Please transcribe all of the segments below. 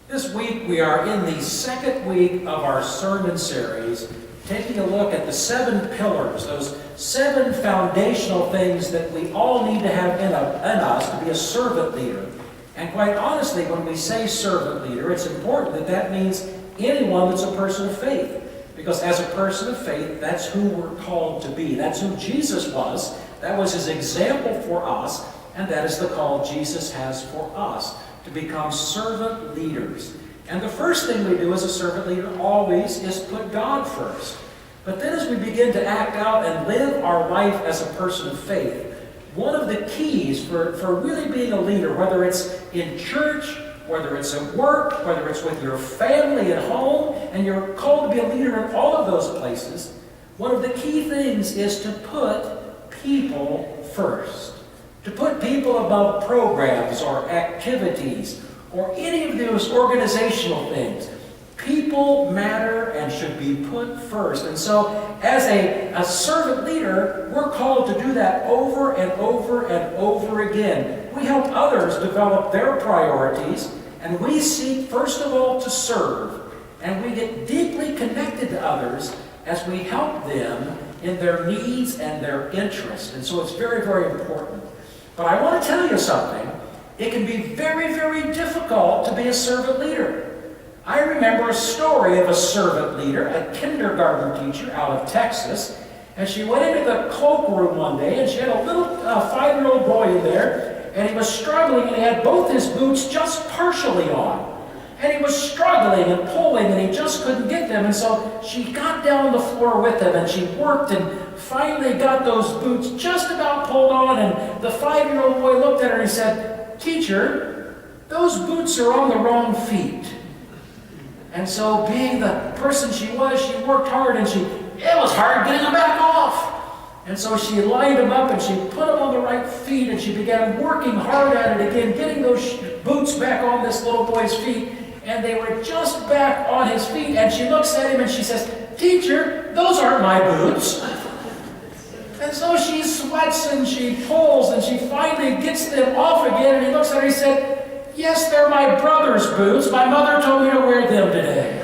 This week we are in the second week of our sermon series, taking a look at the 7 pillars, those 7 foundational things that we all need to have in us to be a servant leader. And quite honestly, when we say servant leader, it's important that that means anyone that's a person of faith. Because as a person of faith, that's who we're called to be. That's who Jesus was. That was his example for us, and that is the call Jesus has for us, to become servant leaders. And the first thing we do as a servant leader always is put God first. But then as we begin to act out and live our life as a person of faith, one of the keys for really being a leader, whether it's in church, whether it's at work, whether it's with your family at home, and you're called to be a leader in all of those places, one of the key things is to put people first. To put people above programs or activities or any of those organizational things. People matter and should be put first. And so as a servant leader, we're called to do that over and over and over again. We help others develop their priorities, and we seek first of all to serve, and we get deeply connected to others as we help them in their needs and their interests. And so it's very, very important. But I want to tell you something. It can be very, very difficult to be a servant leader. I remember a story of a servant leader, a kindergarten teacher out of Texas, and she went into the cloakroom one day, and she had a little 5-year-old boy in there, and he was struggling, and he had both his boots just partially on. And he was struggling and pulling, and he just couldn't get them. And so she got down on the floor with him, and she worked and finally got those boots just about pulled on. And the 5-year-old boy looked at her and he said, "Teacher, those boots are on the wrong feet." And so being the person she was, she worked hard, and it was hard getting them back off. And so she lined them up and she put them on the right feet, and she began working hard at it again, getting those boots back on this little boy's feet. And they were just back on his feet, and she looks at him and she says, "Teacher, those aren't my boots." And so she sweats and she pulls and she finally gets them off again, and he looks at her and he said, "Yes, they're my brother's boots. My mother told me to wear them today."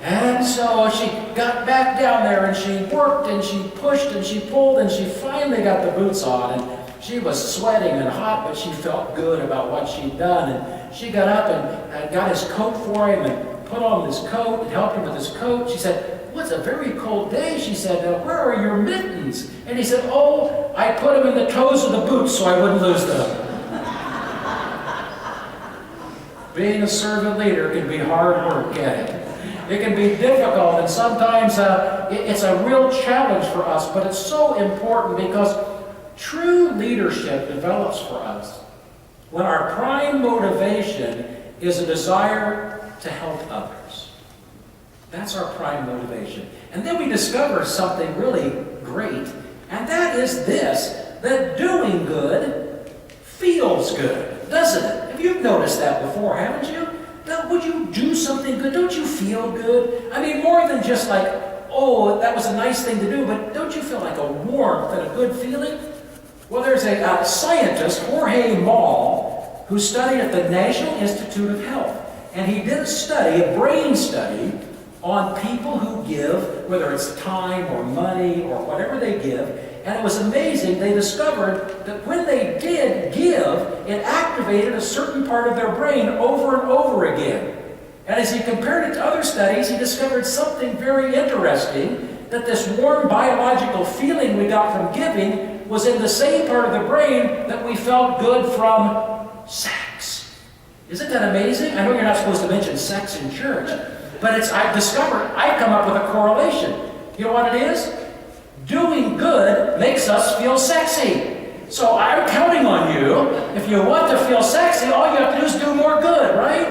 And so she got back down there and she worked and she pushed and she pulled, and she finally got the boots on, and she was sweating and hot, but she felt good about what she'd done. And she got up and got his coat for him and put on his coat and helped him with his coat. She said, "Well, it's a very cold day." She said, "Where are your mittens?" And he said, "Oh, I put them in the toes of the boots so I wouldn't lose them." Being a servant leader can be hard work, can't it? It can be difficult, and sometimes it's a real challenge for us, but it's so important because true leadership develops for us when our prime motivation is a desire to help others. That's our prime motivation. And then we discover something really great, and that is this, that doing good feels good, doesn't it? Have you noticed that before, haven't you? Now, would you do something good? Don't you feel good? I mean, more than just like, oh, that was a nice thing to do, but don't you feel like a warmth and a good feeling? Well, there's a scientist, Jorge Moll, who studied at the National Institute of Health. And he did a study, a brain study, on people who give, whether it's time or money or whatever they give. And it was amazing. They discovered that when they did give, it activated a certain part of their brain over and over again. And as he compared it to other studies, he discovered something very interesting, that this warm biological feeling we got from giving was in the same part of the brain that we felt good from sex. Isn't that amazing? I know you're not supposed to mention sex in church, but I've come up with a correlation. You know what it is? Doing good makes us feel sexy. So I'm counting on you. If you want to feel sexy, all you have to do is do more good, right?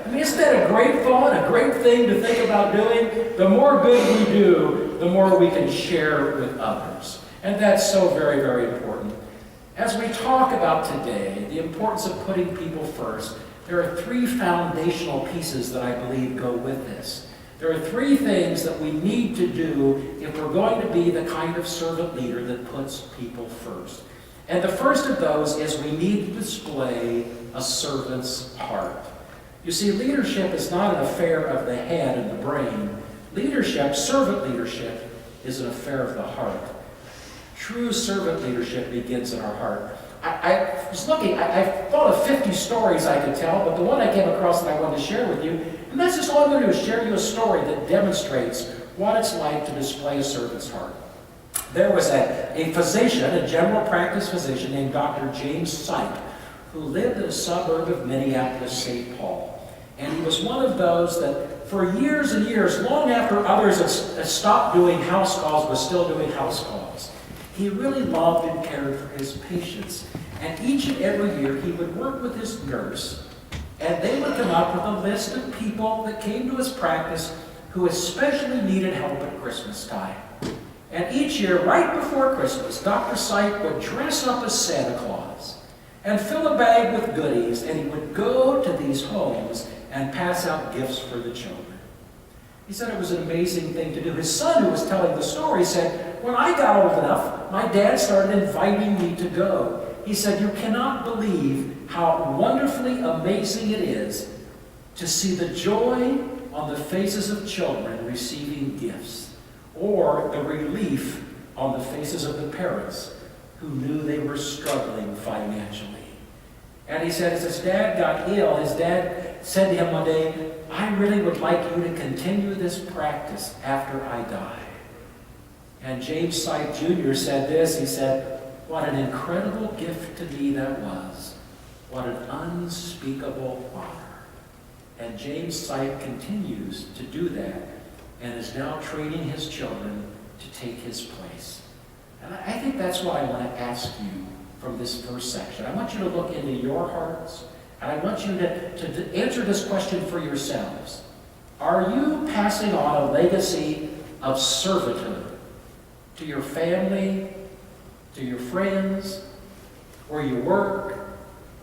I mean, isn't that a great thought, a great thing to think about doing? The more good we do, the more we can share with others. And that's so very, very important. As we talk about today, the importance of putting people first, there are 3 foundational pieces that I believe go with this. There are 3 things that we need to do if we're going to be the kind of servant leader that puts people first. And the first of those is we need to display a servant's heart. You see, leadership is not an affair of the head and the brain. Leadership, servant leadership, is an affair of the heart. True servant leadership begins in our heart. I was looking, I thought of 50 stories I could tell, but the one I came across that I wanted to share with you, and that's just all I'm going to do, is share you a story that demonstrates what it's like to display a servant's heart. There was a physician, a general practice physician named Dr. James Sipe, who lived in a suburb of Minneapolis, St. Paul. And he was one of those that for years and years, long after others had stopped doing house calls, was still doing house calls. He really loved and cared for his patients. And each and every year, he would work with his nurse, and they would come up with a list of people that came to his practice who especially needed help at Christmas time. And each year, right before Christmas, Dr. Sipe would dress up as Santa Claus and fill a bag with goodies, and he would go to these homes and pass out gifts for the children. He said it was an amazing thing to do. His son, who was telling the story, said, when I got old enough, my dad started inviting me to go. He said, you cannot believe how wonderfully amazing it is to see the joy on the faces of children receiving gifts, or the relief on the faces of the parents who knew they were struggling financially. And he said, as his dad got ill, his dad said to him one day, I really would like you to continue this practice after I die. And James Sipe Jr. said this, he said, what an incredible gift to me that was. What an unspeakable honor. And James Sipe continues to do that and is now training his children to take his place. And I think that's what I want to ask you from this first section. I want you to look into your hearts, and I want you to answer this question for yourselves. Are you passing on a legacy of servanthood to your family, to your friends, where you work,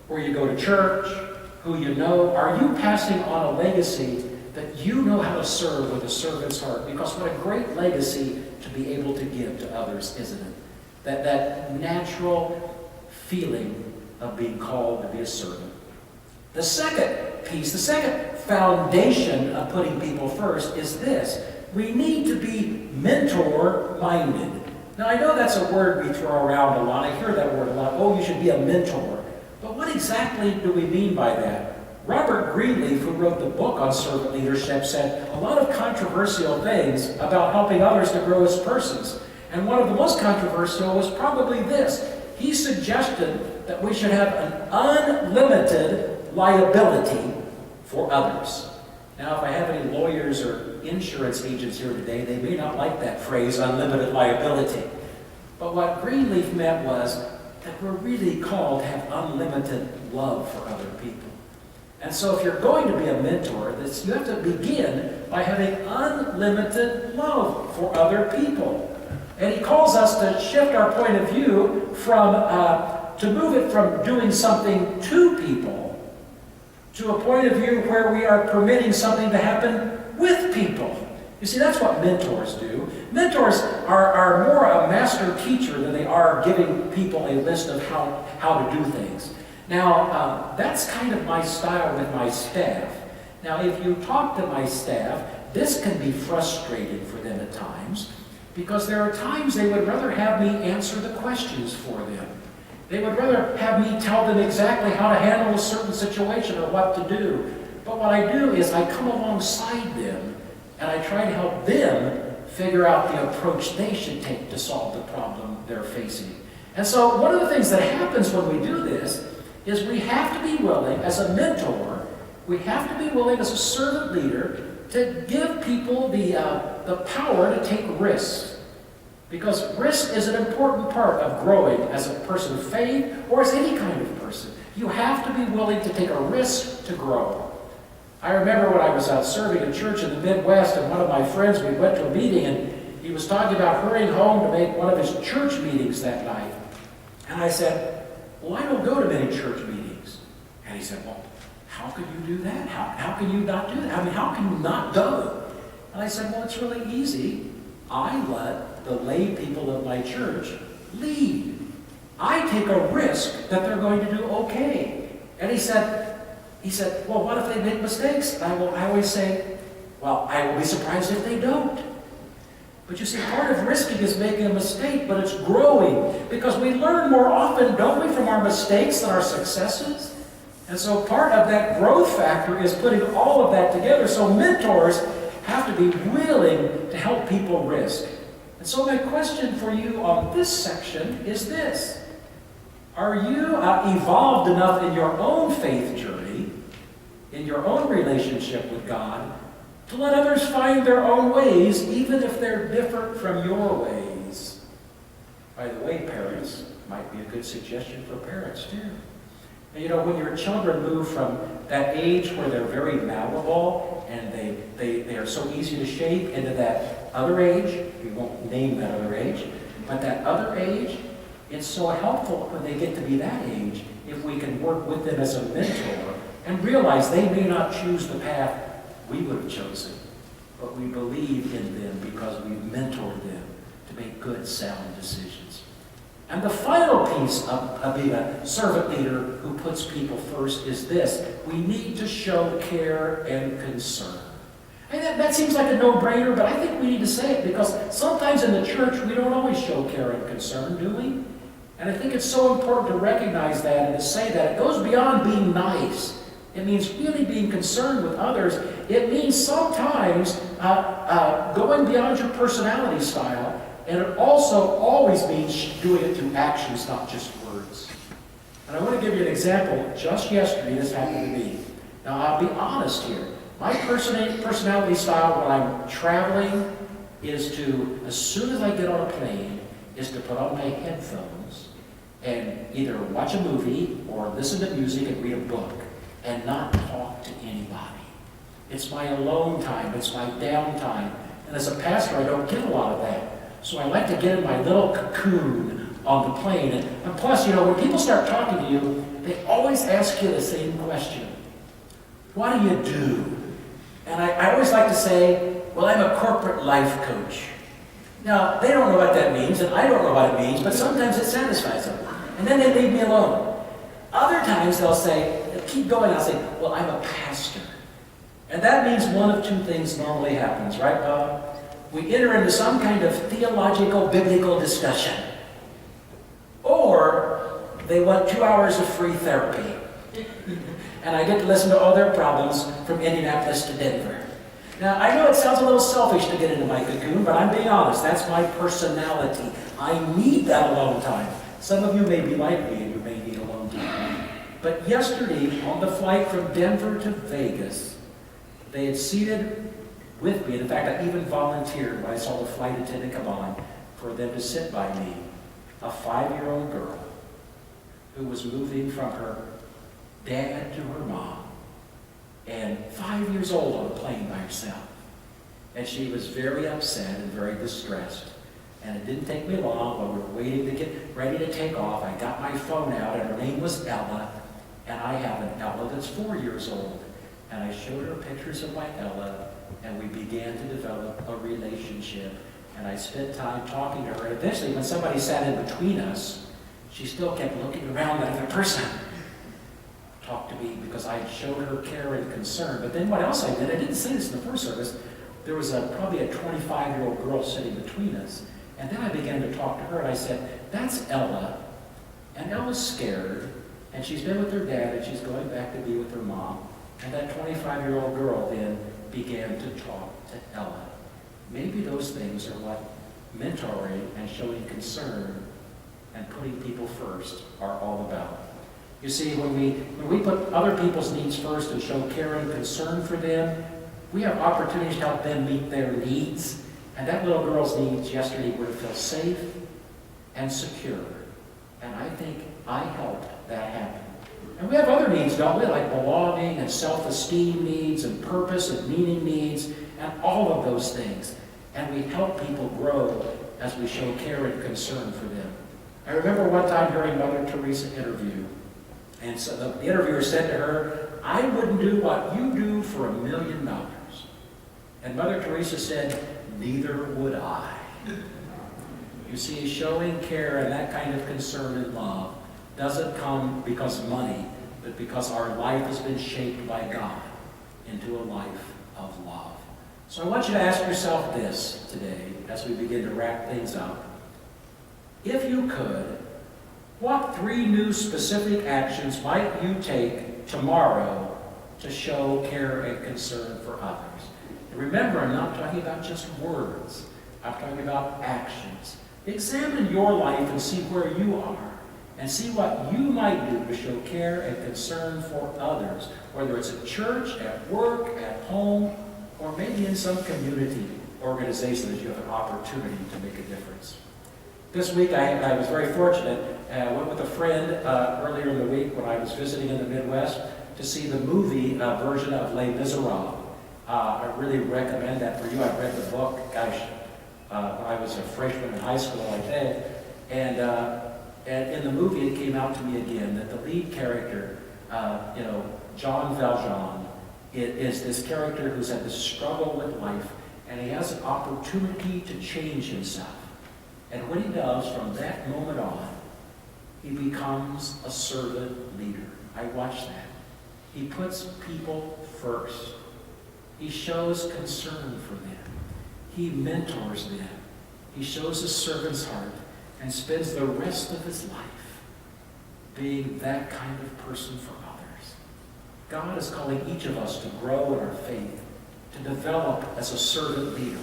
where you go to church, who you know? Are you passing on a legacy that you know how to serve with a servant's heart? Because what a great legacy to be able to give to others, isn't it? That natural feeling of being called to be a servant. The second piece, the second foundation of putting people first is this. We need to be mentor-minded. Now, I know that's a word we throw around a lot. I hear that word a lot. Oh, you should be a mentor. But what exactly do we mean by that? Robert Greenleaf, who wrote the book on servant leadership, said a lot of controversial things about helping others to grow as persons. And one of the most controversial was probably this. He suggested that we should have an unlimited liability for others. Now, if I have any lawyers or insurance agents here today, they may not like that phrase, unlimited liability. But what Greenleaf meant was that we're really called to have unlimited love for other people. And so if you're going to be a mentor, you have to begin by having unlimited love for other people. And he calls us to shift our point of view from, to move it from doing something to people to a point of view where we are permitting something to happen with people. You see, that's what mentors do. Mentors are more a master teacher than they are giving people a list of how to do things. Now, that's kind of my style with my staff. Now, if you talk to my staff, this can be frustrating for them at times, because there are times they would rather have me answer the questions for them. They would rather have me tell them exactly how to handle a certain situation or what to do. But what I do is I come alongside them and I try to help them figure out the approach they should take to solve the problem they're facing. And so one of the things that happens when we do this is we have to be willing, as a mentor, we have to be willing as a servant leader to give people the power to take risks. Because risk is an important part of growing as a person of faith or as any kind of person. You have to be willing to take a risk to grow. I remember when I was out serving a church in the Midwest, and one of my friends, we went to a meeting, and he was talking about hurrying home to make one of his church meetings that night. And I said, well, I don't go to many church meetings. And he said, well, how could you do that? How can you not do that? I mean, how can you not go? And I said, well, it's really easy. I let the lay people of my church lead. I take a risk that they're going to do okay. And he said, He said, well, what if they make mistakes? And I always say, well, I will be surprised if they don't. But you see, part of risking is making a mistake, but it's growing. Because we learn more often, don't we, from our mistakes than our successes? And so part of that growth factor is putting all of that together. So mentors have to be willing to help people risk. And so my question for you on this section is this. Are you evolved enough in your own faith journey, in your own relationship with God, to let others find their own ways, even if they're different from your ways? By the way, parents, might be a good suggestion for parents too. And you know, when your children move from that age where they're very malleable and they are so easy to shape into that other age, we won't name that other age, but that other age, it's so helpful when they get to be that age if we can work with them as a mentor and realize they may not choose the path we would have chosen, but we believe in them because we mentored them to make good, sound decisions. And the final piece of being a servant leader who puts people first is this. We need to show care and concern. And that seems like a no-brainer, but I think we need to say it because sometimes in the church we don't always show care and concern, do we? And I think it's so important to recognize that and to say that. It goes beyond being nice. It means really being concerned with others. It means sometimes going beyond your personality style. And it also always means doing it through actions, not just words. And I want to give you an example. Just yesterday, this happened to me. Now, I'll be honest here. My personality style when I'm traveling is to, as soon as I get on a plane, is to put on my headphones and either watch a movie or listen to music and read a book and not talk to anybody. It's my alone time. It's my downtime. And as a pastor, I don't get a lot of that. So I like to get in my little cocoon on the plane. And plus, you know, when people start talking to you, they always ask you the same question. What do you do? And I always like to say, well, I'm a corporate life coach. Now, they don't know what that means, and I don't know what it means, but sometimes it satisfies them. And then they leave me alone. Other times they'll say, keep going, I'll say, well, I'm a pastor. And that means one of two things normally happens, right, Bob? We enter into some kind of theological, biblical discussion. Or they want 2 hours of free therapy. And I get to listen to all their problems from Indianapolis to Denver. Now, I know it sounds a little selfish to get into my cocoon, but I'm being honest. That's my personality. I need that alone time. Some of you may be like me and you may need alone time. But yesterday, on the flight from Denver to Vegas, they had seated with me. In fact, I even volunteered when I saw the flight attendant come on for them to sit by me. A 5-year-old girl who was moving from her dad to her mom, and 5 years old on a plane by herself. And she was very upset and very distressed. And it didn't take me long while we were waiting to get ready to take off. I got my phone out, and her name was Ella, and I have an Ella that's 4 years old. And I showed her pictures of my Ella, and we began to develop a relationship. And I spent time talking to her. And eventually, when somebody sat in between us, she still kept looking around at the other person. Talk to me because I showed her care and concern. But then what else I did, I didn't say this in the first service, there was probably a 25-year-old girl sitting between us. And then I began to talk to her, and I said, that's Ella. And Ella's scared, and she's been with her dad, and she's going back to be with her mom. And that 25-year-old girl then began to talk to Ella. Maybe those things are what mentoring and showing concern and putting people first are all about. You see, when we put other people's needs first and show care and concern for them, we have opportunities to help them meet their needs. And that little girl's needs yesterday were to feel safe and secure. And I think I helped that happen. And we have other needs, don't we? Like belonging and self-esteem needs and purpose and meaning needs and all of those things. And we help people grow as we show care and concern for them. I remember one time hearing Mother Teresa interview. And so the interviewer said to her, I wouldn't do what you do for $1 million. And Mother Teresa said, neither would I. You see, showing care and that kind of concern and love doesn't come because money but because our life has been shaped by God into a life of love. So I want you to ask yourself this today as we begin to wrap things up. If you could, what 3 new specific actions might you take tomorrow to show care and concern for others? And remember, I'm not talking about just words. I'm talking about actions. Examine your life and see where you are, and see what you might do to show care and concern for others, whether it's at church, at work, at home, or maybe in some community organization that you have an opportunity to make a difference. This week I was very fortunate. I went with a friend earlier in the week when I was visiting in the Midwest to see the movie version of Les Miserables. I really recommend that for you. I've read the book, gosh, when I was a freshman in high school, I think. And in the movie, it came out to me again that the lead character, Jean Valjean, is this character who's had this struggle with life, and he has an opportunity to change himself. And when he does, from that moment on, he becomes a servant leader. I watch that. He puts people first. He shows concern for them. He mentors them. He shows a servant's heart and spends the rest of his life being that kind of person for others. God is calling each of us to grow in our faith, to develop as a servant leader,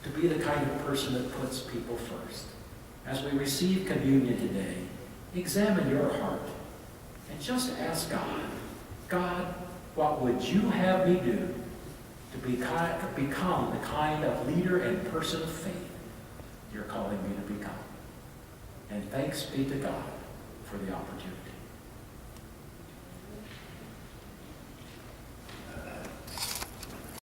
to be the kind of person that puts people first. As we receive communion today, examine your heart and just ask God, what would you have me do to become the kind of leader and person of faith you're calling me to become? And thanks be to God for the opportunity.